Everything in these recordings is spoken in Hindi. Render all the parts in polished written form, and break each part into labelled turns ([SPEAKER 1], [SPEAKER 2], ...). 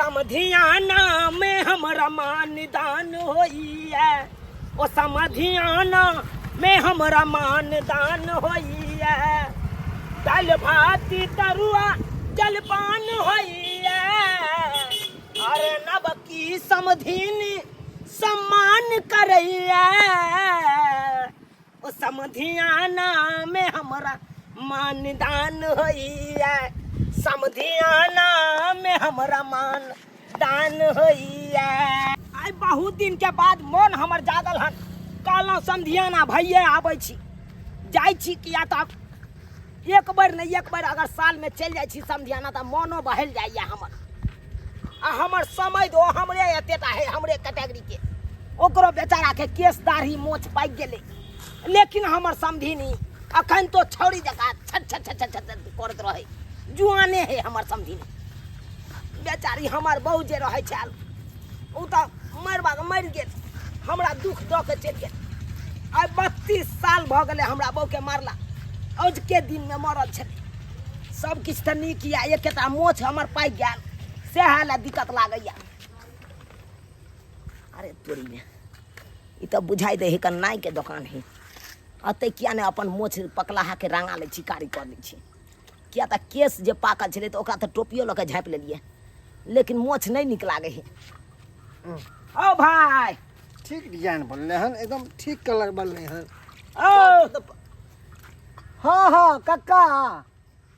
[SPEAKER 1] समधियाना में हमरा मान दान होई है, ओ समधियाना में हमरा मान दान होई है। दाल भात तरुआ जलपान होई है, अरे नब की समधिनी सम्मान करैया, ओ समधियाना में हमरा मान दान होई है, समधियाना में हमरा मान दान होई है। आई बहुत दिन के बाद मन हमर जागल हन, कहलहुँ समधियाना भैये आबै छी, जाइ छी किया तऽ एक बार नहीं एक बार अगर साल में चल जाइ छी समधियाना तऽ मनो बहल जाइए हमर। आ हमर समय दो हमरे एतेटा है, हमरे कैटेगरी के, ओकरो बेचारा के केस दाढ़ी मोछ पाकि गेलै, लेकिन हमर समधिनी अखन तो छौरी जकाँ छट छट छट छट करत रहे, जुआने है हमर समधिनी। बेचारी हमर बहू जे रहे छल उ तऽ मरि गेल, हमरा दुख दऽ के चलि गेल। आइ 32 साल भऽ गेलै हमरा बहू के मारला, आज के दिन में मरल छलै। सब किछु तऽ नीक यऽ, एकेटा मोछ हमर पाकि गेल, सएह लए दिक्कत लागैया। अरे तोरी में ई तऽ बुझाइ दे है कन्नाइ के दोकान है, अतै किया ने अपन मोछ पकलाहा के रंगा लै छी, कारी कर लै छी। किया तऽ केस जे पाकल छलै तऽ ओकरा तऽ टोपियो लऽ के झाँपि लेलियै, लेकिन मोछ नहीं नीक लागे है। ओ भाई
[SPEAKER 2] ठीक डिजाइन बनले हन, एकदम ठीक कलर बनले हन।
[SPEAKER 1] ओ
[SPEAKER 2] हाँ हाँ कक्का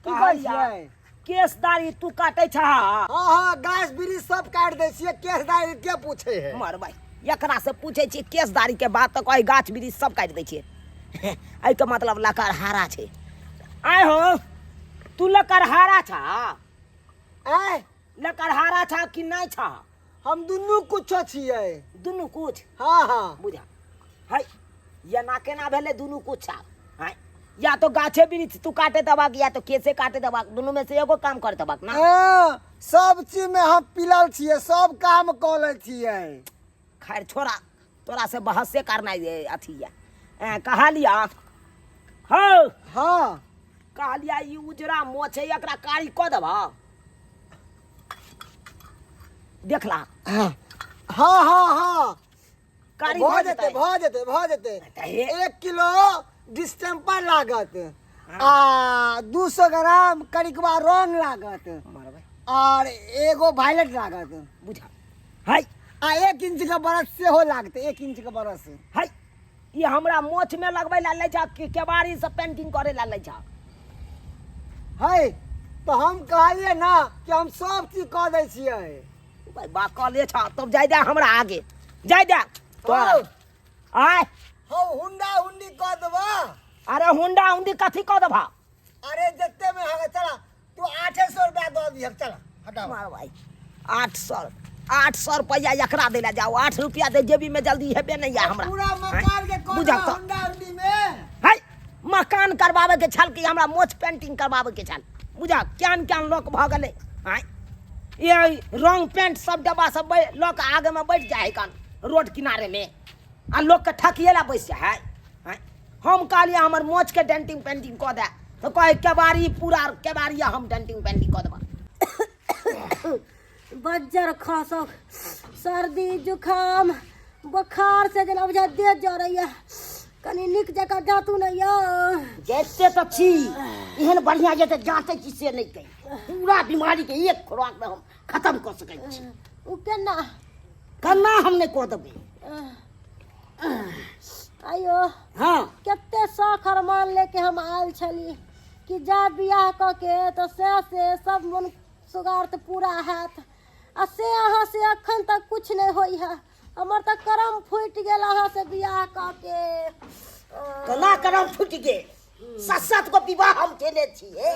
[SPEAKER 2] की कहै
[SPEAKER 1] कहलिया
[SPEAKER 2] छियै?
[SPEAKER 1] केस दाढ़ी तू काटे छ?
[SPEAKER 2] हाँ हाँ गाछ वृक्ष सब काट दै छियै, केस दाढ़ी के पूछे है?
[SPEAKER 1] मर भाई एकरा से पूछे छी केस दाढ़ी के बात तो कहे गाछ वृक्ष सब काट दै छियै। एहि के मतलब लकड़हारा छै। आय हो तू लकड़हारा छ?
[SPEAKER 2] आय
[SPEAKER 1] लकड़हारा छ कि नहीं छ?
[SPEAKER 2] हम दुनू कुछो छियै।
[SPEAKER 1] दुनू कुछ?
[SPEAKER 2] हाँ हाँ
[SPEAKER 1] बुझा है ये ना केना भेले दुनू कुछ छ? है या तो गाछे वृक्ष तू काटे दबाक या तो केसे काटे दबाक, दुनू में से एगो काम कर दबाक ना।
[SPEAKER 2] सब चीज में हम पिलल छियै, सब काम कऽ लै छियै।
[SPEAKER 1] खैर छोड़ा, तोरा से बहसे करना ये अथी है। कहलिया हो
[SPEAKER 2] हाँ
[SPEAKER 1] कहलिया ई उजरा मोछ है, एकरा कारी कऽ देबा। देखला
[SPEAKER 2] हाँ हाँ हाँ
[SPEAKER 1] कारी
[SPEAKER 2] भऽ जेतै भऽ जेतै भऽ जेतै। 1 किलो डिस्टेम्पर लागत आ 200 ग्राम करिकबा रंग लागत और एगो वायलेट लागत।
[SPEAKER 1] बुझा है
[SPEAKER 2] आ 1 इंच का बरस सेहो लागतै, 1 इंच का बरस
[SPEAKER 1] है। ये हमरा मोछ में लगबै ला ले जा कि केबाड़ी से पेंटिंग करे ला ले जा?
[SPEAKER 2] है तो हम कहलिए ना कि हम सब चीज कऽ दै छियै।
[SPEAKER 1] भाई बा कले छ तब जाय दे हमरा आगे, जाय दे तो आय
[SPEAKER 2] हम हुंडा हुंडी कऽ देबा।
[SPEAKER 1] अरे हुंडा हुंडी कथी कऽ देबा?
[SPEAKER 2] अरे जत्ते में है चला तू 800 रुपया दऽ दिह, चला हटाओ।
[SPEAKER 1] मार भाई 800 रुपया एकरा दे ला जाओ, 8 रुपया दे जेबी में जल्दी हेबे नहीं है हमरा।
[SPEAKER 2] पूरा मकान के कऽ
[SPEAKER 1] बुझा
[SPEAKER 2] दे
[SPEAKER 1] तो
[SPEAKER 2] हुंडा हुंडी में।
[SPEAKER 1] है मकान करवावे के छल कि हमरा मोछ पेंटिंग करवावे के छल? बुझा क्यान क्यान लोक भ गेलै। हैं ये रंग पेंट सब डब्बा सब लोक आगे में बैठ जाए है कन रोड किनारे में, आ लोग के ठकिए ला बैस जाए है। हम कहलिए हमर मोछ के डेंटिंग पेंटिंग कऽ दे, तो कहे केबाड़ी पूरा केबाड़िया हम डेंटिंग पेंटिंग कऽ देबा।
[SPEAKER 3] बज्जर खासक सर्दी जुकाम बुखार से जना बुझा दे जा रही है, कनी निक जगह जातू नहीं है।
[SPEAKER 1] जैसे तो छी एहन बढ़िया जैसे जांचे छी से नहीं कही, पूरा बीमारी के एक खुराक में हम खत्म कर सकै छी।
[SPEAKER 3] उ केना
[SPEAKER 1] करना हम नहीं कह देबै।
[SPEAKER 3] आयो
[SPEAKER 1] हाँ
[SPEAKER 3] केते शौख अरमान लेके हम आयल छली कि जा बियाह क के तो से सब मन सुगार तो पूरा हैत, आ से अहाँ से अखन तक कुछ नहीं होई है। हमर तो करम फूट गेल अहाँ से बियाह क के।
[SPEAKER 1] कला करम फूट गे, 7 को विवाह हम केले छिए,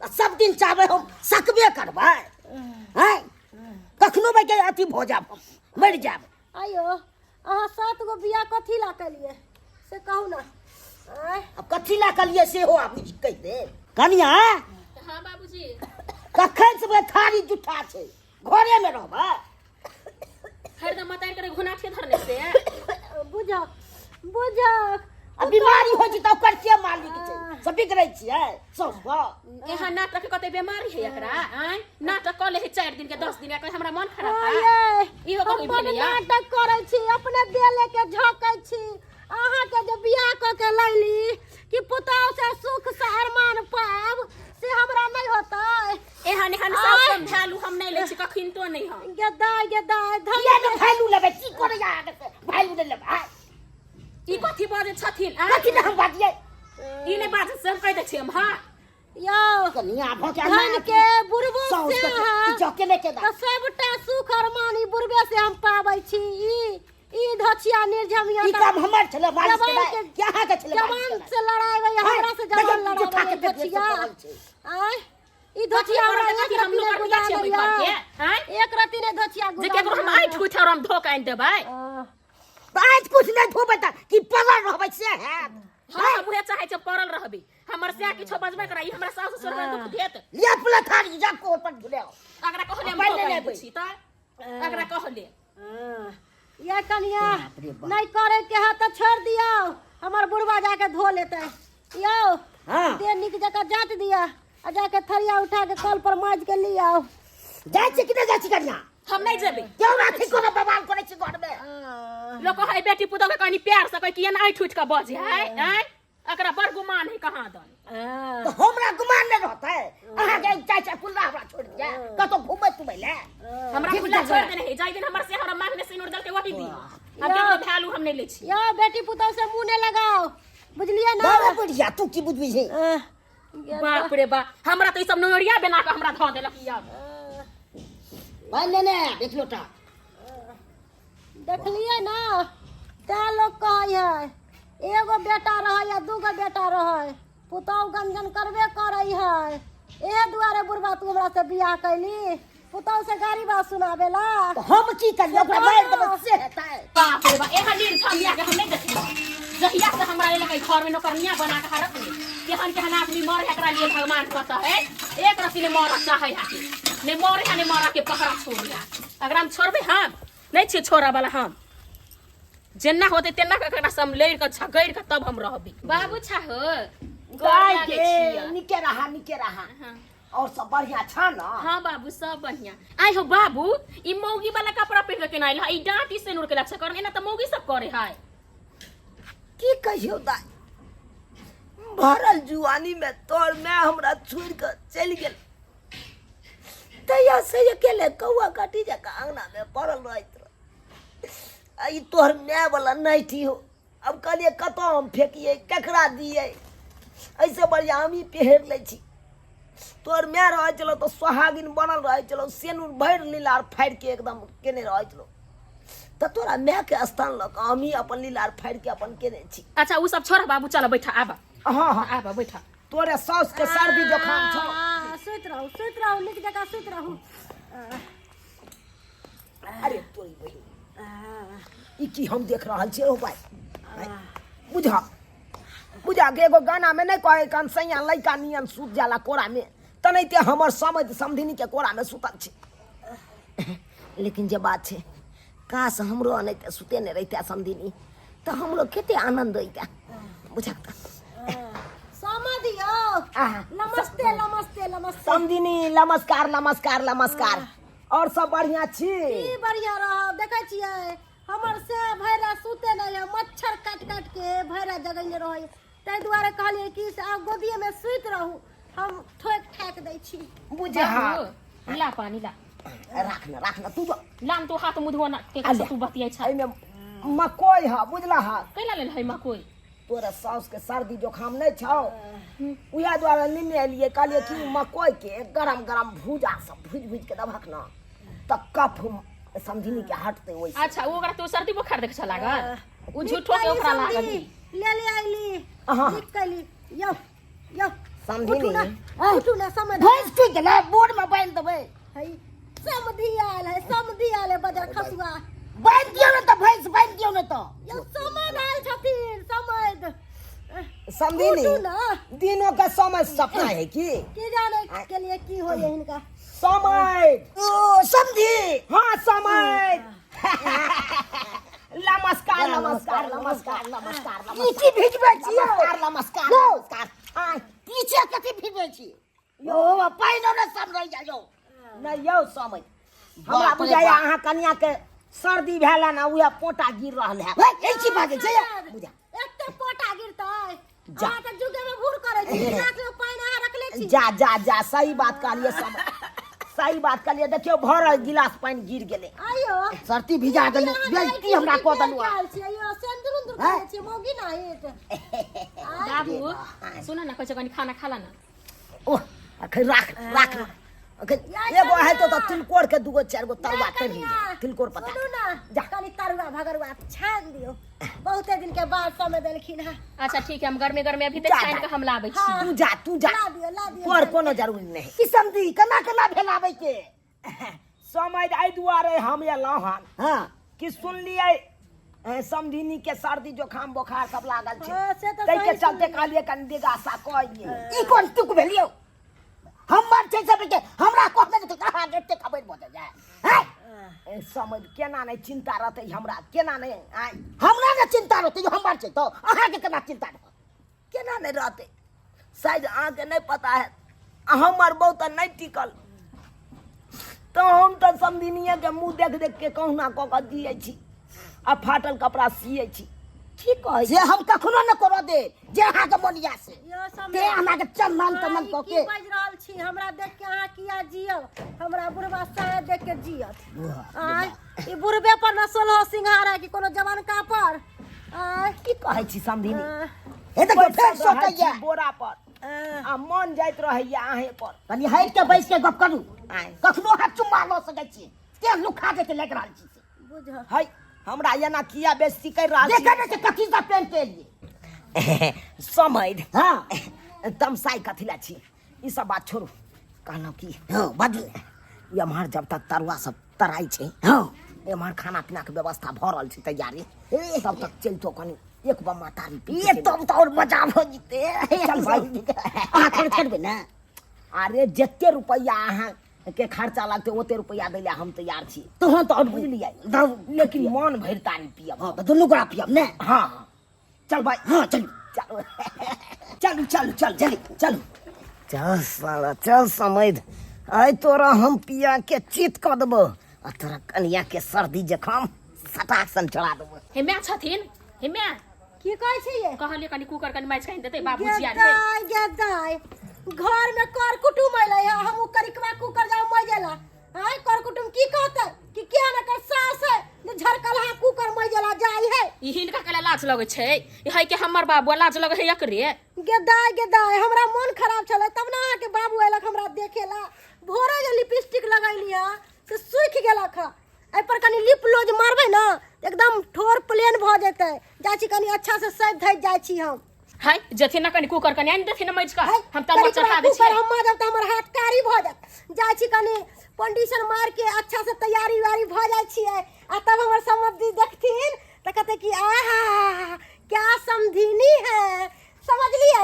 [SPEAKER 1] सब दिन चाहबे हम सकबे करबै हैं? कखनो बे के अथी भ जाब, हम मर जाब।
[SPEAKER 3] आयो अहाँ 7 गो बियाह कथी ला कलिए से कहू ना।
[SPEAKER 1] अब कथी ला कलिए से हो आप कह दे। कनिया
[SPEAKER 4] हाँ बाबूजी
[SPEAKER 1] कखन से थारी जुठा छै, घरे में रहबा?
[SPEAKER 4] हरदम मतार करे घुना के धरने से
[SPEAKER 3] बुझक बुझक
[SPEAKER 1] अब बीमारी हो जी तो कर के मालिक छै सब बिगड़ै छियै सब
[SPEAKER 4] एहा नाटक के कते बीमारी है एकरा आय नाटक क ले 4 दिन के 10 दिन के हमरा मन खराब है
[SPEAKER 3] ये
[SPEAKER 4] इहो कहि
[SPEAKER 3] अपन
[SPEAKER 4] भेलै या
[SPEAKER 3] नाटक करै छी अपने देले के झोकै छी अहाँ के जे बियाह क के लैली कि पुतौ से सुख से अरमान पाब से हमरा नहीं होतै
[SPEAKER 4] एहन एहन सब समझालू हम नहीं ले छी कखिन तो नहीं हम
[SPEAKER 3] गेदाय
[SPEAKER 1] किया ने भालू लेबे की करे जा आगे से भालू दे लेबे
[SPEAKER 4] ई कथि बाजे छथिन आ
[SPEAKER 1] कथि ने हम बाजिए
[SPEAKER 4] ई ने बाजे सब कह दे छी हम हां
[SPEAKER 3] यो
[SPEAKER 1] कनिया भोके
[SPEAKER 3] धन के बुढ़बो
[SPEAKER 1] सौस
[SPEAKER 3] से
[SPEAKER 1] के
[SPEAKER 3] हाँ
[SPEAKER 1] जके ने के दा
[SPEAKER 3] तो सबटा सुख अरमान ई बुढ़बे से हम पाबै छी ई धछिया निर्झमिया
[SPEAKER 1] ई काम हमर छले बालिश के क्या है के छले
[SPEAKER 3] जवान से लड़ाई भई हमरा से जवान लड़ाई धछिया आय ई धछिया हमरा एक
[SPEAKER 4] हम लोग कर लिया छी घर के हैं
[SPEAKER 3] एक रति ने धछिया
[SPEAKER 4] जे केकरो हम आइ ठुठ और हम धोका आइन देबै
[SPEAKER 1] आज कुछ नहीं धोबे त कि पगड़ रहबे से है
[SPEAKER 4] हम उहे चाहे छ पड़ल रहबी हमर से किछो बजबे करा ई हमरा सासु ससुर के दुख देत
[SPEAKER 1] ले पुला थारी जा को पर भुले
[SPEAKER 4] अगरा कहले हम धोका आइन छी त अगरा कहले
[SPEAKER 3] ये कनिया नहीं करे के हाथ तो छोड़ दियो हमर बुढ़वा जाके धो लेते यो
[SPEAKER 1] हां
[SPEAKER 3] दे निक जका जात दिया आ जाके थरिया उठा के कल पर माज के ले आओ
[SPEAKER 1] जाय छी कि जाय छी कनिया
[SPEAKER 4] हम नहीं जेबे
[SPEAKER 1] क्यों राखी को बवाल करे छी घर में
[SPEAKER 4] लोग है बेटी पुतौ के कनी प्यार से कह कि एना आइ ठुठ के बजे है हैं अकरा बड़ गुमान है कहां दन
[SPEAKER 1] तो हमरा गुमान नहीं रहता है अहाँ के चाचा खुला हमरा छोड़ दिया कतो घूमे तुमे ले
[SPEAKER 4] हमरा खुला छोड़ दे नहीं जाई दिन हमर से हमरा मांगने सिनुर दल के वही दी अब केकरो वैल्यू हम नहीं ले छी
[SPEAKER 3] यो बेटी पुतौ से मुंह ने लगाओ बुझलिए ना
[SPEAKER 1] बाबा बुढ़िया तू की बुझबी छै
[SPEAKER 4] बाप रे बा हमरा तो ई सब नोरिया बना के हमरा ध देलक या
[SPEAKER 1] भाई ने देख लोटा
[SPEAKER 3] देखलिए ना ता लोग कहै है एगो बेटा रहे या दूगो बेटा रहे पुतौ गंजन करबे करै है ए दुआरे बुढ़वा तू हमरा से बियाह कैली पुतौ से गाड़ी बात सुनावेला
[SPEAKER 1] तो हम की करिए ओकरा मार देब से हेतै
[SPEAKER 4] बाप रे बा एहन दिन खलिया के हम नहीं देखी जहिया से हमरा ले लगे घर में नौकरनिया बना के रख ले केहन आदमी मर एकरा लिए भगवान कहता है एक रति ने मर चाहे है ने मरे है ने मरा के पकड़ा छोड़ दिया अगर हम छोड़बे हम नहीं छे छोरा वाला हम जेना होते तेना ककरा सम लेर के झगड़ के तब हम रहबी बाबू छाहो
[SPEAKER 1] गाय के निके रहा और सब बढ़िया छा ना
[SPEAKER 4] हां बाबू सब बढ़िया आई हो बाबू ई मौगी वाला कपड़ा पहन के नाइल ई डांटी से नूर के लक्ष्य करने ना त मौगी सब करे है
[SPEAKER 1] की कहियो दाई भरल जुआनी में तोर मैं हमरा छोड़ के चल गेल तैया से अकेले कौआ काटी जका अंगना में पड़ल रहत आई तोहर मैं वाला नहीं थी हो अब कहलिए कतो हम फेंकिए केकरा दिए ऐसे बढ़िया हम ही पहर ले छी तोर मैं रह चलो तो सुहागिन बनल रह चलो सेनुर भर लीलार फाड़ के एकदम केने रह चलो तो तोरा मैं के स्थान लग हम ही अपन लीलार फाड़ के अपन केने छी
[SPEAKER 4] अच्छा उ सब छोड़ बाबू चल बैठा आबा
[SPEAKER 1] हां
[SPEAKER 4] आबा बैठा
[SPEAKER 1] तोरे सास के सर्दी जुकाम छ
[SPEAKER 3] सुत रहो निक जका सुत रहो
[SPEAKER 1] अरे तोरी बहिन ई की हम देख रहल छी ओ भाई बुझा के एगो गाना में नहीं कहे कान सैया लइका नियन सूत जाला कोरा में त नहीं ते हमर समझ समधिनी के कोरा में सुतल छी लेकिन जे बात छे काश हमरो नहीं के सुते ने रहते समधिनी त हमरो केते आनंद होइता बुझा
[SPEAKER 3] समझियो नमस्ते
[SPEAKER 1] समधिनी नमस्कार और सब बढ़िया छी
[SPEAKER 3] की बढ़िया रहो देखे छियै हमर से भैरा सुते नहीं है मच्छर काट के भैरा जगैले रहे तै दुआरे कहलिए कि आ गोदिये में सुत रहू हम ठोक ठाक दै छी
[SPEAKER 1] बुझा
[SPEAKER 4] ला पानी ला
[SPEAKER 1] राखना तू
[SPEAKER 4] लाम तो हाथ मुधवा ना के तू बतियै छ
[SPEAKER 1] एमे मकोई ह बुझला ह
[SPEAKER 4] कैला लेल है मकोई
[SPEAKER 1] तोरा सास के सर्दी जुकाम नहीं छौ उया द्वारा निने लिए कहलिए कि मकोई के गरम भूजा सब भूज के दबक ना त कफ समझिनी के हटते ओइ
[SPEAKER 4] अच्छा ओकरा तो सर्दी बुखार देख छ लागल उ झूठो के ओकरा लागल
[SPEAKER 3] ले आइली निकली यो
[SPEAKER 1] समझिनी
[SPEAKER 3] उठू ना समझ
[SPEAKER 1] भैंस के गेला बोर्ड में बांध देबै
[SPEAKER 3] है समधी आल है बजर खसुआ
[SPEAKER 1] बांध दियो न त भैंस बांध दियो न त
[SPEAKER 3] यो समझ आयल छथिन समझ
[SPEAKER 1] समझिनी
[SPEAKER 3] उठू ना
[SPEAKER 1] दिनों का समय सपना है कि
[SPEAKER 3] जाने के लिए की हो ये इनका
[SPEAKER 1] समय ओ समझी हाँ समय नमस्कार नमस्कार नमस्कार नमस्कार नमस्कार
[SPEAKER 2] इची भिजबै छियै
[SPEAKER 1] नमस्कार नमस्कार नमस्कार आय
[SPEAKER 2] पीछे कथी भिजबै छी यो पाइनो न सब रह जायो
[SPEAKER 1] नहीं यौ समझ हमरा बुझाया अहाँ कन्या के सर्दी भेला ना उहे पोटा गिर रहल है
[SPEAKER 2] इची बाजे छै
[SPEAKER 1] बुझा
[SPEAKER 3] एते पोटा गिरतै
[SPEAKER 1] जा।
[SPEAKER 3] अहाँ त जुगे में भूर करे छी नाक में पानी अहाँ रखले छी
[SPEAKER 1] जा जा जा सही बात कहलिए समझ सही बात कहलिए देखियो भरल गिलास पानी गिर गेले
[SPEAKER 3] आयो
[SPEAKER 2] सर्दी भिजा देलु बेइज्जती हमरा कऽ देलु
[SPEAKER 3] आयो सेंदूर उंदूर करे छी मोगी ना हेत
[SPEAKER 4] बाबू सुन ना कैसे कनी खाना खाला ना
[SPEAKER 1] ओह अखन राख राख अखन एगो है तो तिलकोर के दूगो चार गो तरुआ कर ली तिलकोर पता
[SPEAKER 3] सुनू ना कनी तरुआ भगरुआ छान दियो बहुते दिन के बाद समय देलखिन है
[SPEAKER 4] अच्छा ठीक है हम गर्मे गर्मे अभी तक
[SPEAKER 1] जा,
[SPEAKER 4] छान के हम लाबै छी
[SPEAKER 3] हाँ।
[SPEAKER 1] तू जा
[SPEAKER 3] ला दियो
[SPEAKER 1] तोर कोनो जरूरी नहीं
[SPEAKER 2] की समझी केना केना भेलाबै के
[SPEAKER 1] समय आई दुआरे हम एलौं हन
[SPEAKER 2] हां
[SPEAKER 1] कि सुनलिए समधिनी के सर्दी जुकाम बुखार सब लागल
[SPEAKER 3] हाँ, से
[SPEAKER 1] छै
[SPEAKER 3] तो
[SPEAKER 1] तै के
[SPEAKER 3] सही
[SPEAKER 1] चलते कहलिए कनि दिगासा कहिए
[SPEAKER 2] ई कोन तुक भेलियो हमर छै सब के हमरा कहने के कहां देते खबर बता जाय हैं
[SPEAKER 1] समझ केना नहीं चिंता रहते हमरा केना नहीं आय
[SPEAKER 2] हमरा ने चिंता रहते जो हमर छै तो अहाँ के केना चिंता रह
[SPEAKER 1] केना नहीं रहते शायद अहाँ के नहीं पता है हमर बहुत नहीं टिकल तो हम तो समधिनिए के मुंह देख देख के कहुना क के दिए छी आ फाटल कपड़ा सिए छी ठीक कहै
[SPEAKER 2] जे हम कखनो न करो दे जे अहाँ के मोनिया से
[SPEAKER 3] यो समय
[SPEAKER 2] ते हमरा के चंदन तमन क के
[SPEAKER 3] बाज रहल छी हमरा देख के अहाँ किया जियो हमरा बुढ़वा साहे देख के जियत आय ई बुढ़बे पर न सोलह सिंहारा की कोनो जवान का पर आय
[SPEAKER 1] की कहै छी समधिनी
[SPEAKER 2] हे देखो फेर सोटैया
[SPEAKER 1] बोरा पर आ मन जाइत रहैया आहे पर
[SPEAKER 2] कनी हट के बैस के गप करू
[SPEAKER 1] आय
[SPEAKER 2] कखनो हाथ चुम्मा ल सकै छी ते लुखा के लग रहल छी
[SPEAKER 3] बुझ
[SPEAKER 1] है हमरा एना किया बेइज्जती कर रहल छी
[SPEAKER 2] देखे ने कथी सा पेन के लिए
[SPEAKER 1] समझ
[SPEAKER 2] हां
[SPEAKER 1] तमसाई कथिला छी ई सब बात छोड़ू कहलौं की
[SPEAKER 2] हां बदले
[SPEAKER 1] एम्हर जब तक तरुआ सब तराई छै
[SPEAKER 2] हां
[SPEAKER 1] एम्हर खाना पीना के व्यवस्था भ रहल छै तैयारी तब तक चलतो कनी एक बम्मा तारी पी
[SPEAKER 2] ये तब तो और मजा हो जिते
[SPEAKER 1] चल भाई
[SPEAKER 2] आ खर्च करबे ना
[SPEAKER 1] अरे जत्ते रुपया अहाँ के खर्चा लगते ओते रुपया दै हम तैयार छी
[SPEAKER 2] तो तो और
[SPEAKER 1] बुझलियै
[SPEAKER 2] दाऊ
[SPEAKER 1] लेकिन मन भरि तारी पियब
[SPEAKER 2] हां तो दुनु गोरा पियब ने
[SPEAKER 1] हाँ चल भाई
[SPEAKER 2] हां चल
[SPEAKER 1] चल चल चल चल चल चल साला चल समझ आइ तोरा हम पिया के चित क देबो आ तोरा कनिया के सर्दी जखम सटाक सन चढ़ा देबो
[SPEAKER 4] हेम्या छथिन हेम्या
[SPEAKER 3] की कहै छी ये
[SPEAKER 4] कहलिए कनी कुकर कनी माछ कहि देतै बाबूजी आर है
[SPEAKER 3] गेदाय घर में कर कुटुम अइले हम करिकवा कुकर जाऊ मजेला आय कर कुटुम की कहते कि क्या न कर सास है जे झरकलहा कुकर मजेला जाई है
[SPEAKER 4] ई हिनका केला लाज लगै छै ई है कि हमर बाबू लाज लगै है एकरे
[SPEAKER 3] गेदाय हमरा मन खराब चले तब ना अहाँ के बाबू अइलक हमरा देखेला भोरे जे लिपस्टिक लगैलिया से सूख गेलक ह ए पर कनी लिप लोज मारबै ना एकदम ठोर प्लेन भ जेतै जाय छी कनी अच्छा से सज धइ जाय छी हम
[SPEAKER 4] है जथे ना कनी कुकर कनी आनि देथिन मैच का
[SPEAKER 3] है,
[SPEAKER 4] हम तब चढ़ा दै छी
[SPEAKER 3] हम जब त हमर हाथ कारी भ जात जाय छी कनी कंडीशन मार के अच्छा से तैयारी वारी भ जाय छी आ तब हमर समझी देखथिन त कहते कि आहा क्या समधिनी है समझ लिए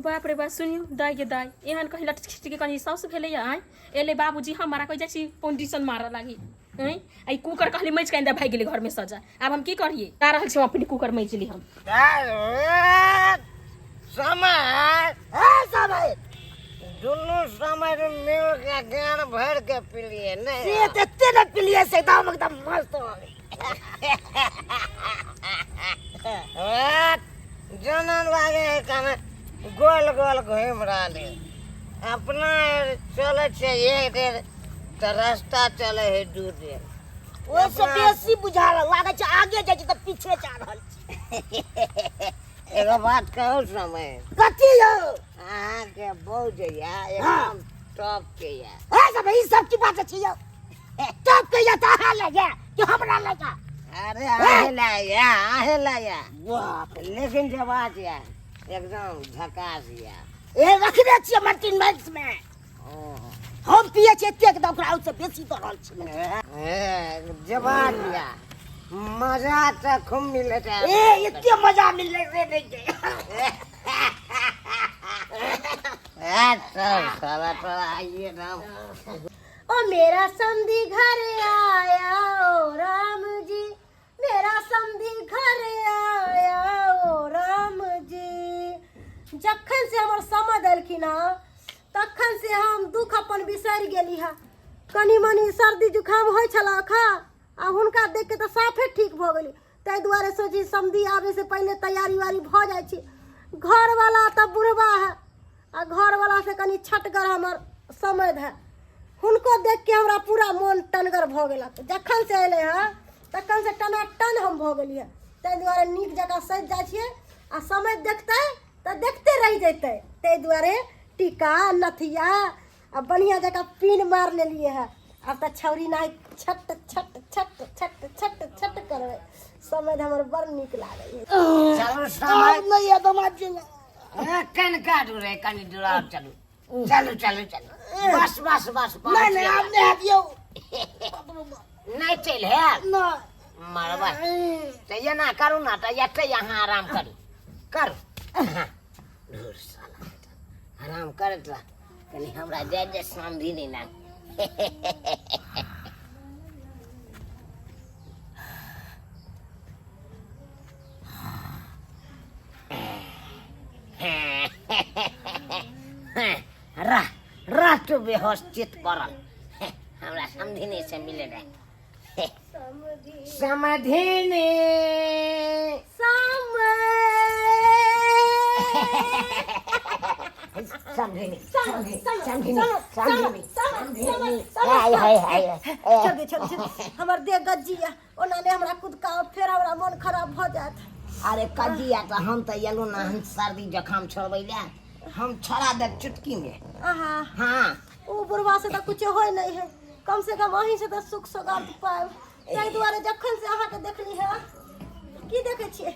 [SPEAKER 4] बाप रे बाप सुनियो दाई के दाई एहन कहिला के कनी साउस भेलै आइ एले बाबूजी हमरा कहि जाइ छी कंडीशन मारऽ लागी हैं आई कुकर कहली मैच के अंदर भाग गेलै घर में सजा अब हम की करिए आ रहल छी अपनी कुकर मैच ली हम
[SPEAKER 1] समय
[SPEAKER 2] समय
[SPEAKER 1] दुनू समय मिल के ज्ञान भर के पिलिए नहीं
[SPEAKER 2] ये तेते न पिलिए से एकदम मस्त हो
[SPEAKER 1] जनन लागे है कने गोल गोल घूम रहे अपना चले छे एक डेढ़ तो रास्ता चले है दू डेढ़
[SPEAKER 2] ओ से बेसी बुझा लागे छै आगे जाइ छै त पीछे जा रहल छै
[SPEAKER 1] एगो बात कहू समय
[SPEAKER 2] कथी यौ
[SPEAKER 1] अहाँ के बहु जइया एकदम टॉप के या
[SPEAKER 2] ए सब ई सब की बात छै यौ तब के या त अहाँ लगे कि हमरा लगे
[SPEAKER 1] अरे आहे लाया
[SPEAKER 2] बाप
[SPEAKER 1] लेकिन जे बात या एकदम झकास या
[SPEAKER 2] ए रखने छियै मर्टिन मैक्स में हम पिए छियै एतेक दम ओकरा से बेसी दऽ रहल छी
[SPEAKER 1] जवान या मजा तो खूब मिले
[SPEAKER 2] ए एते मजा मिलले रे नहीं के
[SPEAKER 1] साला तो आइए राम
[SPEAKER 3] ओ मेरा समधी घर आया ओ राम जी समधी घरे आया ओ राम जी। जखन से हमर समझ एलखिन हँ तखन से हम दुख अपन बिसरि गेली है। कनी मनी सर्दी जुकाम होइ छलक आ हुनका देख के तऽ साफे ठीक भऽ गेली। ताहि दुआरे सोची समधी आबे से पहले तैयारी वारी भऽ जाइ छी। घर वाला तऽ बुढ़बा है आ घर वाला से कनी छटगर हमर समझ है। हुनको देख के हमरा पूरा मन टनगर भऽ गेलक। जखन से अयलै है तखन से टनाटन हम भऽ गेलियै। ताहि दुआरे नीक जकाँ सजि जाइ छियै आ समय देखतै तऽ देखते रहि जेतै। ताहि दुआरे टीका नथिया आ बढ़िया जगह पिन मार लेलिए है। अब तो छौरी नहीं छट छट छट छट छट छट करे समय हमर बड़ नीक लागे है।
[SPEAKER 1] चलो समय
[SPEAKER 2] नहीं है तो मत चलो।
[SPEAKER 1] कन काटू रे कनी दूर चलो चलो चलो चलो बस बस बस
[SPEAKER 2] नहीं आपने हटियो
[SPEAKER 1] नहीं चल है
[SPEAKER 2] ना
[SPEAKER 1] मरवा तो ये ना करू ना तो ये यहाँ आराम करू करू दूर साला आराम करत रह कनी हमरा जय जय समझी नहीं ना रह तो बेहोश चित पड़ल हमरा समझी से मिले रहे समझी
[SPEAKER 3] हमर देह गज्जी है ओनाने हमरा खुद का फेर हमरा मन खराब भ जात।
[SPEAKER 1] अरे कजिया तो हम तो येलो ना हम सर्दी जखाम छोड़बैले हम छोड़ा दे चुटकी में।
[SPEAKER 3] आहा
[SPEAKER 1] हाँ
[SPEAKER 3] ओ बुढ़वा से तो कुछ होय नहीं है। कम से कम अहीं से तो सुख सौगात पाएब। ताहि दुआरे जखन से अहाँ के देखली है की देखे छियै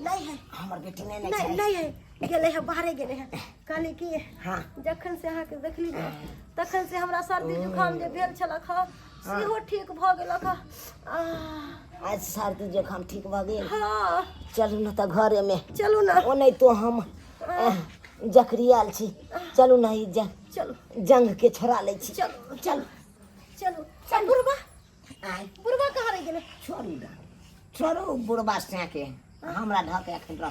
[SPEAKER 3] नहीं है
[SPEAKER 1] हमर बेटी ने
[SPEAKER 3] नहीं नहीं है गेले है बाहरे गेले है। कहली की
[SPEAKER 1] हाँ
[SPEAKER 3] जखन से अहाँ के देखली है तखन से हमरा सर्दी जुकाम जे भेल छलक ह सेहो ठीक भ गेलक ह।
[SPEAKER 1] आज सर्दी जखाम ठीक भ गेल।
[SPEAKER 3] हाँ
[SPEAKER 1] चलू ना तो घरे में
[SPEAKER 3] चलू ना
[SPEAKER 1] ओ नहीं तो हम जकरियाल छी चलू ना ई
[SPEAKER 3] चलो
[SPEAKER 1] जंग के छोड़ा ले छी
[SPEAKER 3] चलो
[SPEAKER 1] चल
[SPEAKER 3] चलो चल बुढ़वा
[SPEAKER 1] आय
[SPEAKER 3] बुढ़वा कहाँ रह गेले।
[SPEAKER 1] छोड़ू ना छोड़ू बुढ़बा से के हमरा ढके एखन रह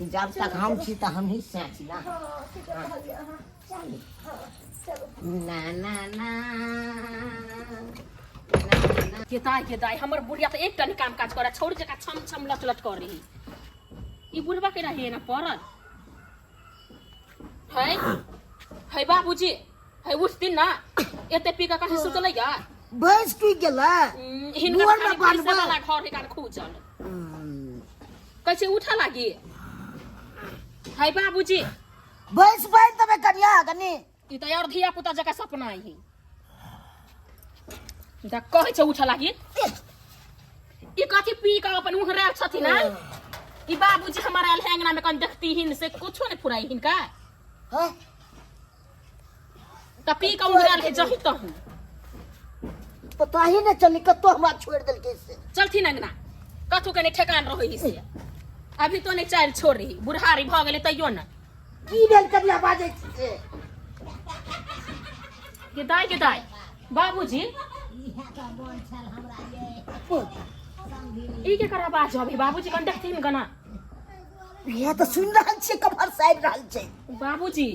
[SPEAKER 1] जब तक हम छी त हम ही से छी ना
[SPEAKER 3] हाँ ठीक है कहलिए हाँ
[SPEAKER 1] चल
[SPEAKER 3] हाँ चलो
[SPEAKER 1] ना ना ना
[SPEAKER 4] के दाई हमर बुढ़िया तो एक टन काम काज करे छोड़ जका छम छम लच लच कर रही। ई बुढ़वा के रही ना पड़ल है बाबूजी है उस दिन ना एते पी का कहीं सुतले या
[SPEAKER 2] भैंस की गेला
[SPEAKER 4] हिनका
[SPEAKER 2] दुआर में
[SPEAKER 4] खाली पैसा
[SPEAKER 2] बांधबा।
[SPEAKER 4] वाला घर के कान खूजल कैसे उठा लागी है बाबूजी।
[SPEAKER 2] भैंस बांध तबे करिया कनी
[SPEAKER 4] ई त और धिया पुता जका सपना ही दा कहे छ उठा लागी ई कथि पी का अपन उहरा छथि ना ई बाबूजी हमारा लहंगना में कन देखती हिन से कुछो नहीं फुराई हिनका
[SPEAKER 2] हां
[SPEAKER 4] त पी का उहरा के जही त हूं
[SPEAKER 2] पता ही न चली कतो हमरा छोड़ देल कैसे
[SPEAKER 4] चलथी अंगना कथु के नहीं ठेकान रही से अभी तो नहीं चाल छोड़ रही बुढ़ारी भ गेले तइयो न
[SPEAKER 2] की भेल करिया बाजे से
[SPEAKER 4] के दाई बाबूजी ई के करा बाज अभी बाबूजी कन देखती न गना
[SPEAKER 2] ये तो सुन रहल छे कमर साइड रहल छे
[SPEAKER 4] बाबूजी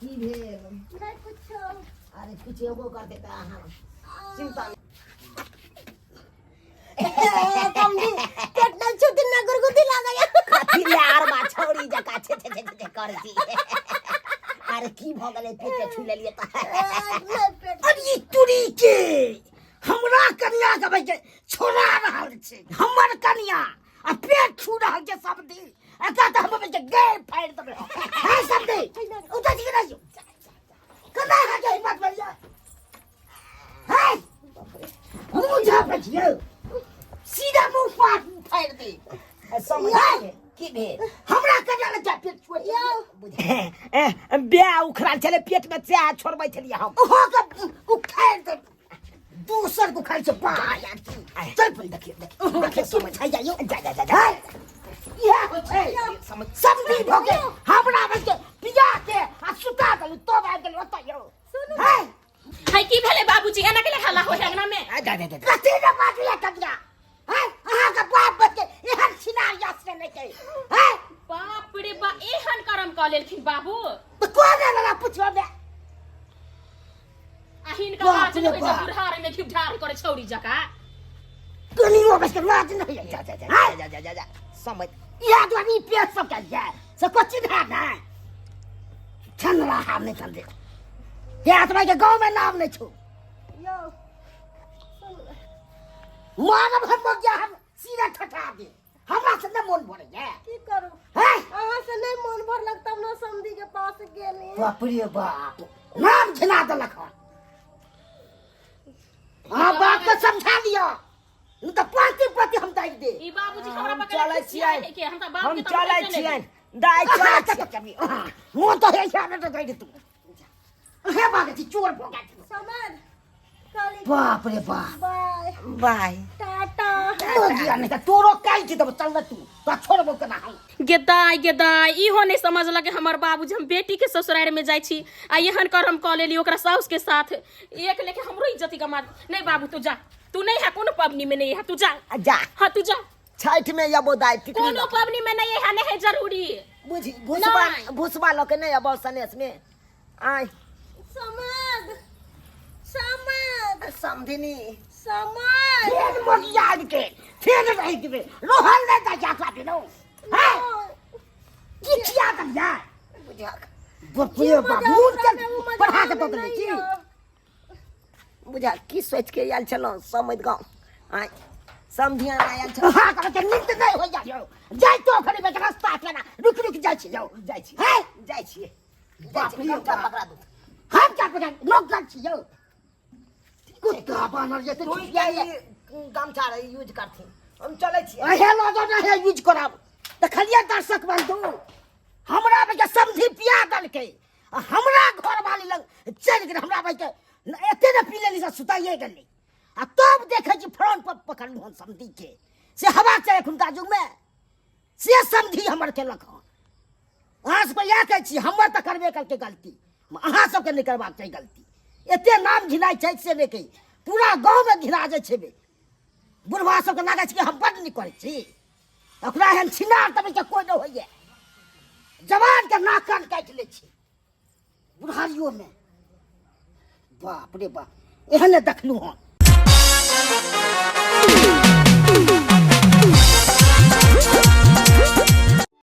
[SPEAKER 1] की भेल
[SPEAKER 3] नहीं कुछ
[SPEAKER 1] अरे कुछ एगो कर देता हां चिंता
[SPEAKER 3] कमली कितना छुटी ना गुरगुदी लागा या
[SPEAKER 1] कथि ले आर बा छोड़ी जका छे छे छे छे करती अरे की भ गेले पेट के छू लेलिए त
[SPEAKER 2] अरे टुरी के हमरा कन्या के भाई छोड़ा रहल छे हमर कन्या आ पेट छू रहल छे सब दिन एका त हम के गैर फाड़ देबे है सब दिन उठा जी ना जो कना है के हिम्मत भैया है मुंह झाप छियो सीधा मुंह फाड़ दे
[SPEAKER 1] समझ की भेल
[SPEAKER 2] हमरा कन्या ले जा पेट छोड़
[SPEAKER 1] ब्याह उखड़ा चले पेट में से छोड़बै छलिए हम
[SPEAKER 2] हो के उखाड़ दे दूसर को खाई से पा चल पल देखिए समझ आ जाइयो जा जा जा जा ये हो छै समझ सब दिन हो गए हमरा बस के पिया के आ सुता दल तो आ गेल ओतय है
[SPEAKER 4] है की भेले बाबूजी बाबूजी एना के ले हल्ला हो हैगना में
[SPEAKER 1] कथी ने बाजले कबिया हैं अहाँ के बाप बच्चे एहन छिनार यास ने के हैं
[SPEAKER 4] बाप रे बा एहन करम क लेलखिन बाबू
[SPEAKER 1] तो कोने लगा पूछो बे
[SPEAKER 4] अहिन का बात न होय बुढ़ार में घिप ढार करे छौरी जका
[SPEAKER 1] कनियो बस के लाज नहीं है जा समझ या तो अभी पेट सब कर जाए सब कुछ है ना छन रहा नहीं समझे या तुम्हारे के गांव में नाम नहीं छू
[SPEAKER 3] यो
[SPEAKER 1] मानव हम हो गया हम सीधा ठठा दे हमरा से न मन भरे है
[SPEAKER 3] की करू
[SPEAKER 1] हैं
[SPEAKER 3] अहाँ से नहीं मन भर लगता ना समधी के पास गेली
[SPEAKER 1] बाप रे बाप नाम खिला देलक हां बात को समझा दियो नहीं तो पाती हम दाई दे
[SPEAKER 4] ई बाबूजी हमरा
[SPEAKER 1] हम
[SPEAKER 4] पकड़
[SPEAKER 1] चलै छियै
[SPEAKER 4] के हम त बाप
[SPEAKER 1] हम
[SPEAKER 4] के
[SPEAKER 1] चलै छियै दाई चलै छियै मुंह तो है छाने तो दाई दे तू हे बागती चोर भोगा
[SPEAKER 3] समझ काली
[SPEAKER 1] बाप रे बाप
[SPEAKER 3] बाय
[SPEAKER 1] बाय
[SPEAKER 3] टाटा
[SPEAKER 1] तो दिया नहीं तोरो काई की तो चल तू तो छोड़बो केना हम
[SPEAKER 4] गेदाई इहो नहीं समझला कि हमर बाबूजी हम बेटी के ससुराल में जाई छी आ एहन करम क लेली ओकरा साउस के साथ एक लेके हमरो इज्जत का मार नहीं बाबू तू जा तू नहीं है कोनो पबनी में नहीं है तू जा
[SPEAKER 1] जा
[SPEAKER 4] हां तू जा
[SPEAKER 1] छठ में यबो दाई
[SPEAKER 4] कोनो पबनी में नहीं है नहीं है जरूरी
[SPEAKER 1] बुझी
[SPEAKER 4] नहीं।
[SPEAKER 1] भुसबा लोके नहीं अब सनेस में आय
[SPEAKER 3] समझ समझ
[SPEAKER 1] समझनी
[SPEAKER 3] समझ
[SPEAKER 1] फेन मोर याद के फेन रही के रोहन ने दा जा पाबी नो हैं किछिया कर जा बुझा बपुए बाबू के पढ़ा के तो दे छी बुझा की सोच के आयल चलो समझ गाँव आय समझिया ना आयल चलो हां कर के नींद नहीं हो जाओ जाय तो खड़ी में रास्ता पे ना रुक जाय छी जाओ जाय छी हैं जाय छी बाप रे पकड़ा दो हम क्या पकड़ लोग जाय छी जाओ कुत्ता बानर ये तो ये गमछा रे यूज करथि हम चलै छी अहे लोगो ना है यूज करब देखलिए दर्शक बंधु हमरा बे के समझी पिया दल के हमरा घर वाली लग चल गेल हमरा बे के एते न पी लेली से सुताइए गेली आ तब देखे छी फ्रंट पर पकड़लू हम समझी के से हवा चले खुनका जुग में से समझी हमर के लख अहाँ से या कहै छी हमर त करबे करके गलती अहाँ सब के नहीं करबाक चाहिए गलती एते नाम घिनाई छै से नहीं कही पूरा गांव में घिना जाय छेबे बुढ़वा सब के लागे छै कि हम बड नहीं करे छी ओकरा एहन छिनार तब के कोई न होइए जवान के नाक कान काट ले छी बुढ़ारियों में बाप रे बाप एहन देखलू हम